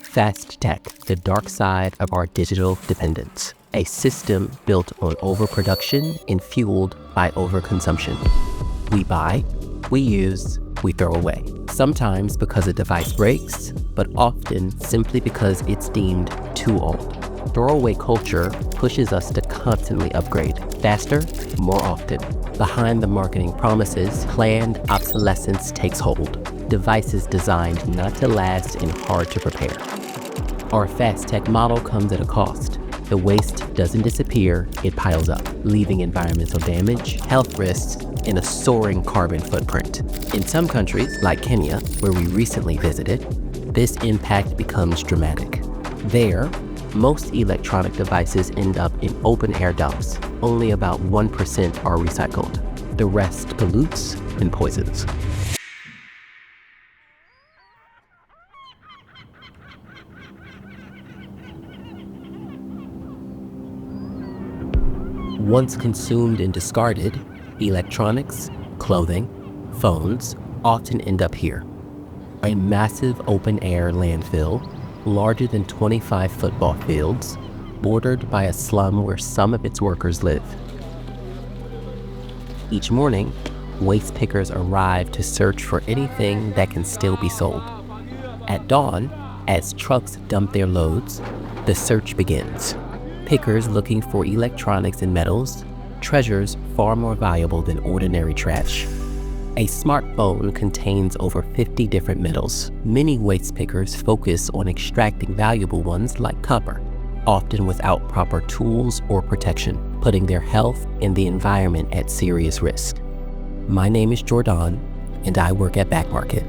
Fast tech, the dark side of our digital dependence. A system built on overproduction and fueled by overconsumption. We buy, we use, we throw away. Sometimes because a device breaks, but often simply because it's deemed too old. Throwaway culture pushes us to constantly upgrade, faster, more often. Behind the marketing promises, planned obsolescence takes hold. Devices designed not to last and hard to repair. Our fast tech model comes at a cost. The waste doesn't disappear, it piles up, leaving environmental damage, health risks, and a soaring carbon footprint. In some countries, like Kenya, where we recently visited, this impact becomes dramatic. There, most electronic devices end up in open-air dumps. Only about 1% are recycled. The rest pollutes and poisons. Once consumed and discarded, electronics, clothing, phones often end up here. A massive open-air landfill, larger than 25 football fields, bordered by a slum where some of its workers live. Each morning, waste pickers arrive to search for anything that can still be sold. At dawn, as trucks dump their loads, the search begins. Pickers looking for electronics and metals, treasures far more valuable than ordinary trash. A smartphone contains over 50 different metals. Many waste pickers focus on extracting valuable ones like copper, often without proper tools or protection, putting their health and the environment at serious risk. My name is Jordon, and I work at Back Market,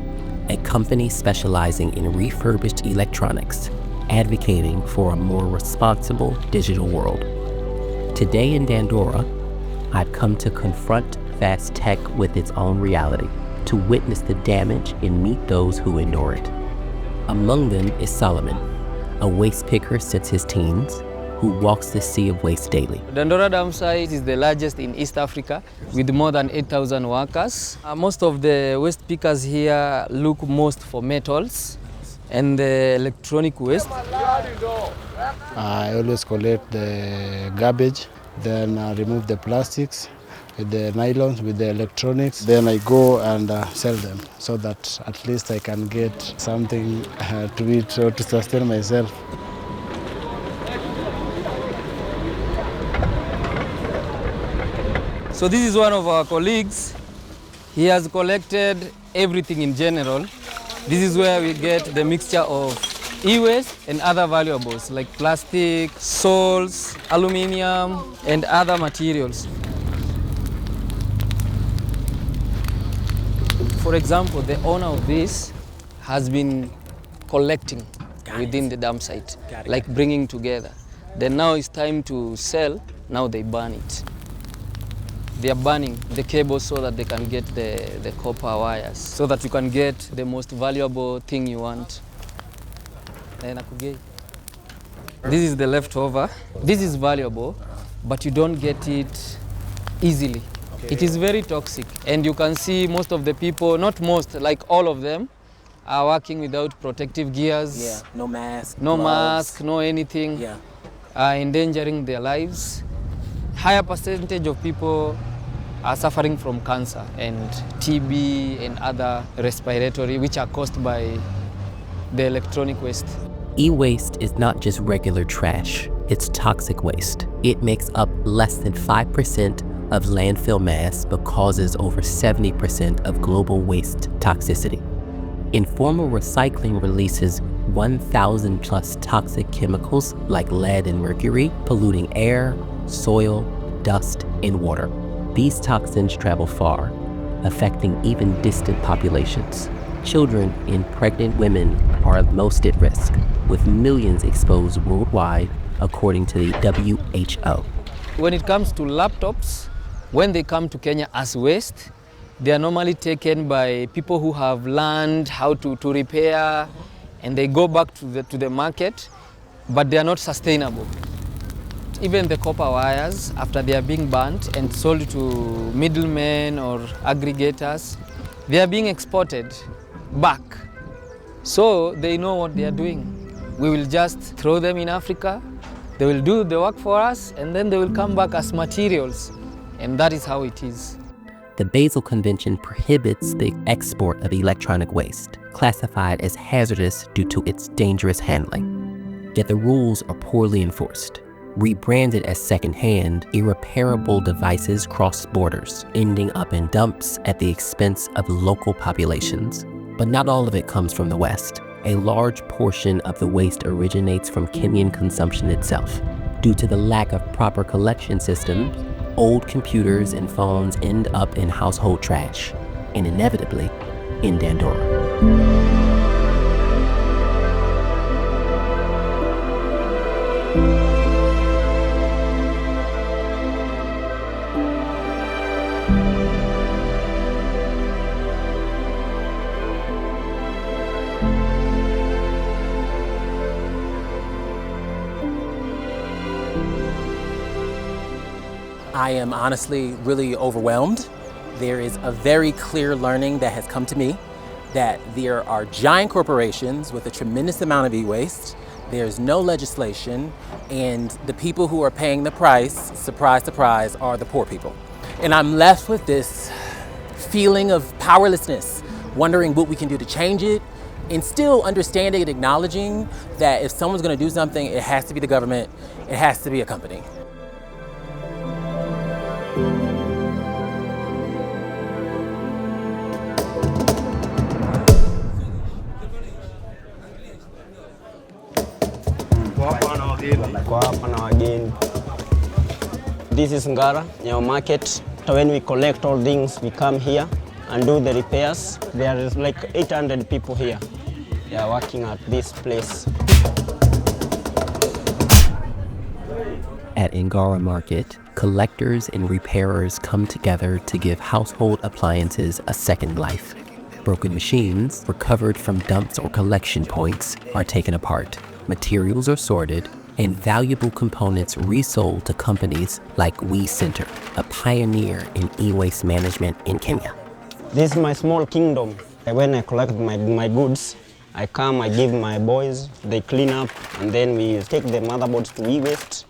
a company specializing in refurbished electronics, advocating for a more responsible digital world. Today in Dandora, I've come to confront fast tech with its own reality, to witness the damage and meet those who endure it. Among them is Solomon, a waste picker since his teens, who walks the sea of waste daily. Dandora Dumpsite is the largest in East Africa with more than 8,000 workers. Most of the waste pickers here look most for metals and the electronic waste. I always collect the garbage, then remove the plastics with the nylons, with the electronics. Then I go and sell them so that at least I can get something to eat or to sustain myself. So this is one of our colleagues. He has collected everything in general. This is where we get the mixture of e-waste and other valuables like plastic, soles, aluminium, and other materials. For example, the owner of this has been collecting within the dump site, like bringing together. Then now it's time to sell, now they burn it. They are burning the cables so that they can get the copper wires, so that you can get the most valuable thing you want. This is the leftover. This is valuable, but you don't get it easily. Okay. It is very toxic, and you can see most of the people, not most, like all of them, are working without protective gears. Yeah, no mask, no gloves. mask, no anything. Yeah. Endangering their lives. Higher percentage of people are suffering from cancer and TB and other respiratory, which are caused by the electronic waste. E-waste is not just regular trash, it's toxic waste. It makes up less than 5% of landfill mass, but causes over 70% of global waste toxicity. Informal recycling releases 1,000 plus toxic chemicals like lead and mercury, polluting air, soil, dust, and water. These toxins travel far, affecting even distant populations. Children and pregnant women are most at risk, with millions exposed worldwide, according to the WHO. When it comes to laptops, when they come to Kenya as waste, they are normally taken by people who have learned how to repair, and they go back to the market, but they are not sustainable. Even the copper wires, after they are being burnt and sold to middlemen or aggregators, they are being exported back. So they know what they are doing. We will just throw them in Africa, they will do the work for us, and then they will come back as materials. And that is how it is. The Basel Convention prohibits the export of electronic waste, classified as hazardous due to its dangerous handling. Yet the rules are poorly enforced. Rebranded as secondhand, irreparable devices cross borders, ending up in dumps at the expense of local populations. But not all of it comes from the West. A large portion of the waste originates from Kenyan consumption itself. Due to the lack of proper collection systems, old computers and phones end up in household trash, and inevitably in Dandora. I am honestly really overwhelmed. There is a very clear learning that has come to me that there are giant corporations with a tremendous amount of e-waste. There's no legislation, and the people who are paying the price, surprise, surprise, are the poor people. And I'm left with this feeling of powerlessness, wondering what we can do to change it, and still understanding and acknowledging that if someone's gonna do something, it has to be the government, it has to be a company. This is Ngara Market. When we collect all things, we come here and do the repairs. There is like 800 people here. They are working at this place. At Ngara Market, collectors and repairers come together to give household appliances a second life. Broken machines, recovered from dumps or collection points, are taken apart. Materials are sorted, and valuable components resold to companies like WEEE Centre, a pioneer in e-waste management in Kenya. This is my small kingdom. When I collect my goods, I come, I give my boys, they clean up, and then we take the motherboards to e-waste.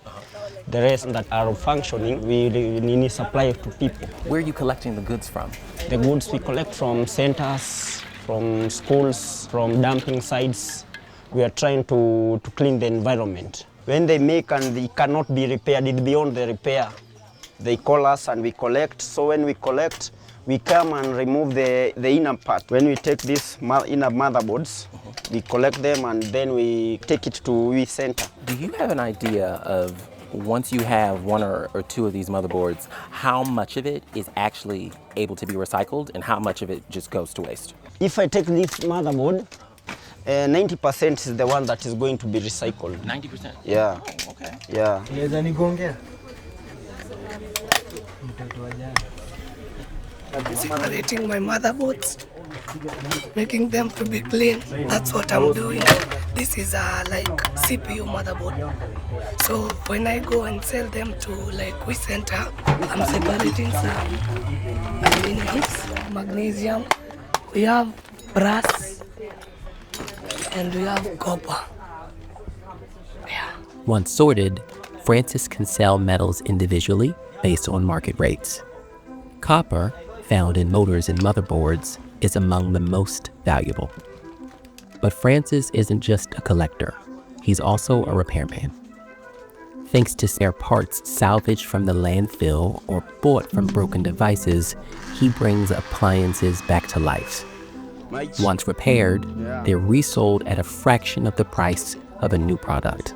The rest that are functioning, we need supply to people. Where are you collecting the goods from? The goods we collect from centers, from schools, from dumping sites. We are trying to clean the environment. When they make and they cannot be repaired, it's beyond the repair. They call us and we collect. So when we collect, we come and remove the inner part. When we take these inner motherboards, we collect them and then we take it to WEEE Centre. Do you have an idea of, once you have one or two of these motherboards, how much of it is actually able to be recycled and how much of it just goes to waste? If I take this motherboard, 90% is the one that is going to be recycled. 90%? Yeah. Oh, okay. Yeah. Separating my motherboards, making them to be clean. That's what I'm doing. This is like CPU motherboard. So when I go and sell them to like WEEE Centre, I'm separating some aluminum, magnesium. We have brass and we have copper. Yeah. Once sorted, Francis can sell metals individually based on market rates. Copper, found in motors and motherboards, is among the most valuable. But Francis isn't just a collector, he's also a repairman. Thanks to spare parts salvaged from the landfill or bought from broken devices, he brings appliances back to life. Once repaired, they're resold at a fraction of the price of a new product.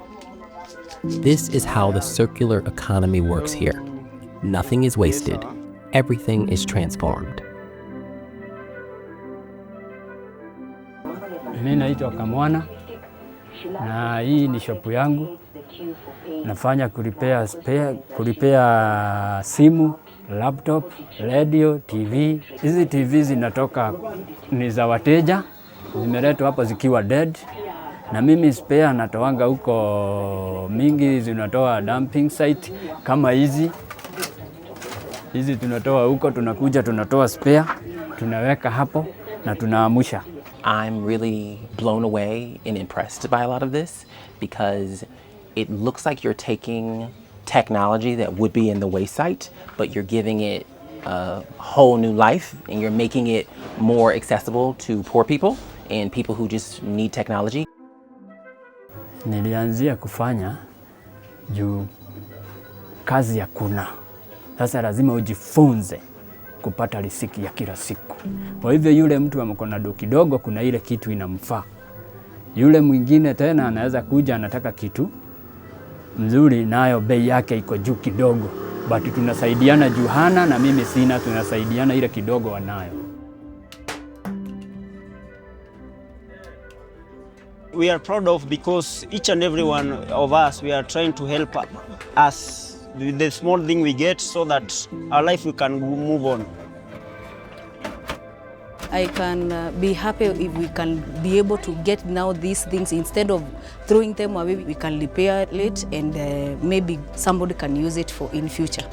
This is how the circular economy works here. Nothing is wasted. Everything is transformed. Mimi naitwa Kamwana na hii ni shop yangu. Nafanya kulipea simu, laptop, radio, TV. Hizi TV zinatoka ni za wateja. Zimeletwa hapa zikiwa dead. na mimi spare natoanga huko, mingi zinatoa dumping site kama hizi tunatoa huko, tunakuja tunatoa spare, tunaweka hapo na tunaamusha. I'm really blown away and impressed by a lot of this because it looks like you're taking technology that would be in the waste site, but you're giving it a whole new life and you're making it more accessible to poor people and people who just need technology. Nilianzia kufanya juu kazi hakuna. Sasa lazima ujifunze kupata riziki ya kila siku. Kwa hivyo yule mtu amekona do kidogo, kuna ile kitu inamfaa. Yule mwingine tena anaweza kuja anataka kitu mzuri, nayo bei yake iko juu kidogo. But tunasaidiana juu hana na mimi sina, tunasaidiana ile kidogo wanayo. We are proud of because each and every one of us, we are trying to help us with the small thing we get so that our life we can move on. I can be happy if we can be able to get now these things instead of throwing them away. We can repair it and maybe somebody can use it for in future.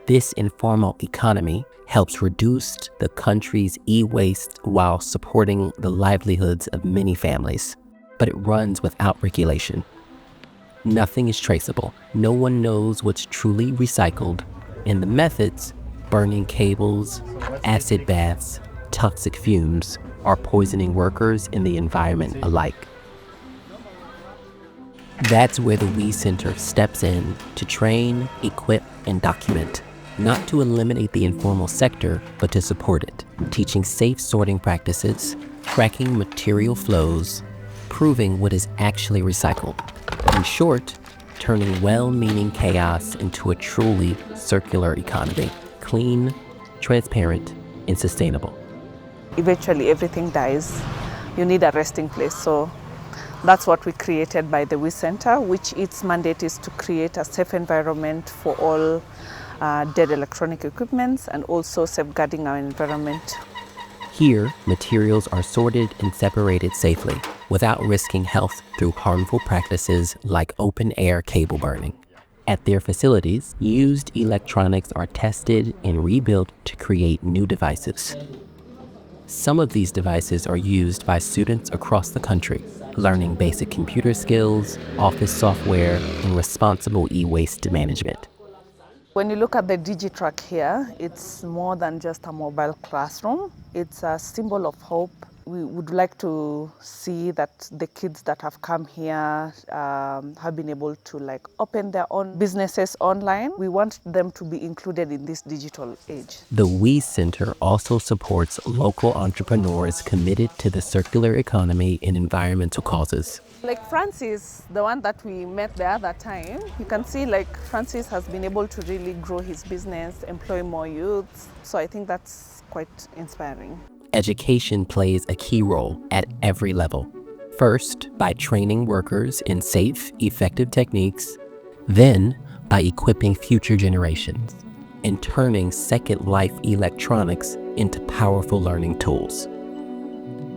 This informal economy helps reduce the country's e-waste while supporting the livelihoods of many families, but it runs without regulation. Nothing is traceable. No one knows what's truly recycled, and the methods, burning cables, acid baths, toxic fumes, are poisoning workers and the environment alike. That's where the WEEE Centre steps in to train, equip, and document, not to eliminate the informal sector, but to support it, teaching safe sorting practices, tracking material flows, proving what is actually recycled. In short, turning well-meaning chaos into a truly circular economy, clean, transparent, and sustainable. Eventually everything dies. You need a resting place. So that's what we created by the WEEE Centre, which its mandate is to create a safe environment for all dead electronic equipments and also safeguarding our environment. Here, materials are sorted and separated safely without risking health through harmful practices like open-air cable burning. At their facilities, used electronics are tested and rebuilt to create new devices. Some of these devices are used by students across the country, learning basic computer skills, office software, and responsible e-waste management. When you look at the DigiTrack here, it's more than just a mobile classroom. It's a symbol of hope. We would like to see that the kids that have come here have been able to open their own businesses online. We want them to be included in this digital age. The WEEE Centre also supports local entrepreneurs committed to the circular economy and environmental causes. Like Francis, the one that we met the other time, you can see Francis has been able to really grow his business, employ more youths. So I think that's quite inspiring. Education plays a key role at every level. First, by training workers in safe, effective techniques, then by equipping future generations and turning Second Life electronics into powerful learning tools.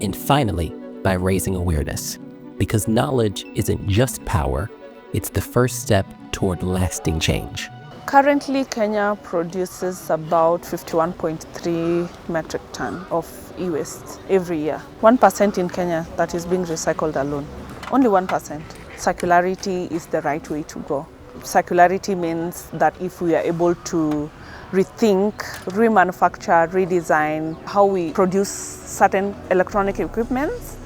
And finally, by raising awareness, because knowledge isn't just power, it's the first step toward lasting change. Currently, Kenya produces about 51.3 metric ton of e-waste every year. 1% in Kenya that is being recycled alone. Only 1%. Circularity is the right way to go. Circularity means that if we are able to rethink, remanufacture, redesign how we produce certain electronic equipments,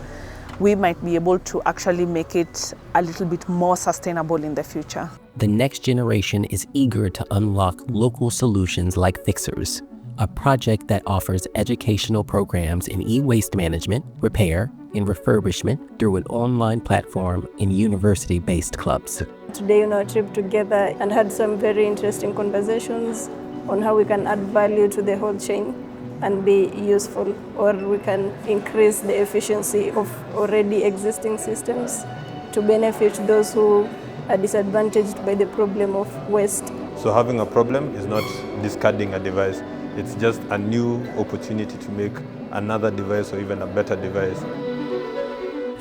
we might be able to actually make it a little bit more sustainable in the future. The next generation is eager to unlock local solutions like Fixers, a project that offers educational programs in e-waste management, repair, and refurbishment through an online platform and university-based clubs. Today on our trip together and had some very interesting conversations on how we can add value to the whole chain and be useful, or we can increase the efficiency of already existing systems to benefit those who are disadvantaged by the problem of waste. So having a problem is not discarding a device, it's just a new opportunity to make another device or even a better device.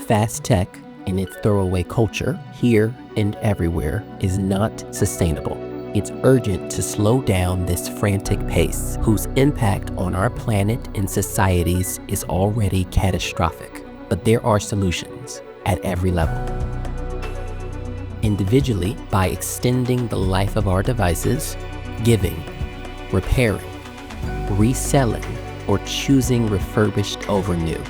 Fast tech, in its throwaway culture, here and everywhere, is not sustainable. It's urgent to slow down this frantic pace, whose impact on our planet and societies is already catastrophic. But there are solutions at every level. Individually, by extending the life of our devices, giving, repairing, reselling, or choosing refurbished over new.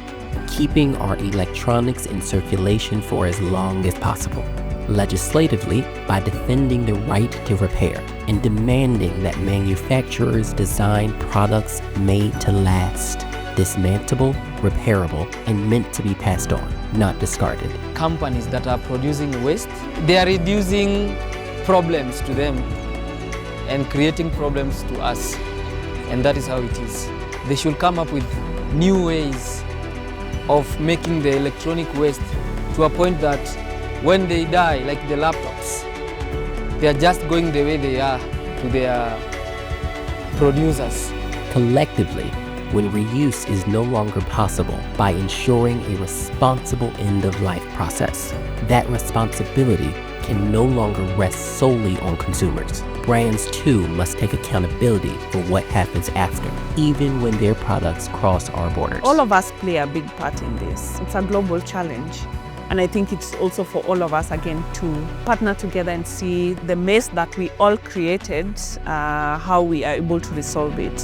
Keeping our electronics in circulation for as long as possible. Legislatively, by defending the right to repair and demanding that manufacturers design products made to last, dismantleable, repairable, and meant to be passed on, not discarded. Companies that are producing waste, they are reducing problems to them and creating problems to us. And that is how it is. They should come up with new ways of making the electronic waste to a point that when they die, like the laptops, they are just going the way they are to their producers. Collectively, when reuse is no longer possible, by ensuring a responsible end-of-life process, that responsibility can no longer rest solely on consumers. Brands too must take accountability for what happens after, even when their products cross our borders. All of us play a big part in this. It's a global challenge. And I think it's also for all of us, again, to partner together and see the mess that we all created, how we are able to resolve it.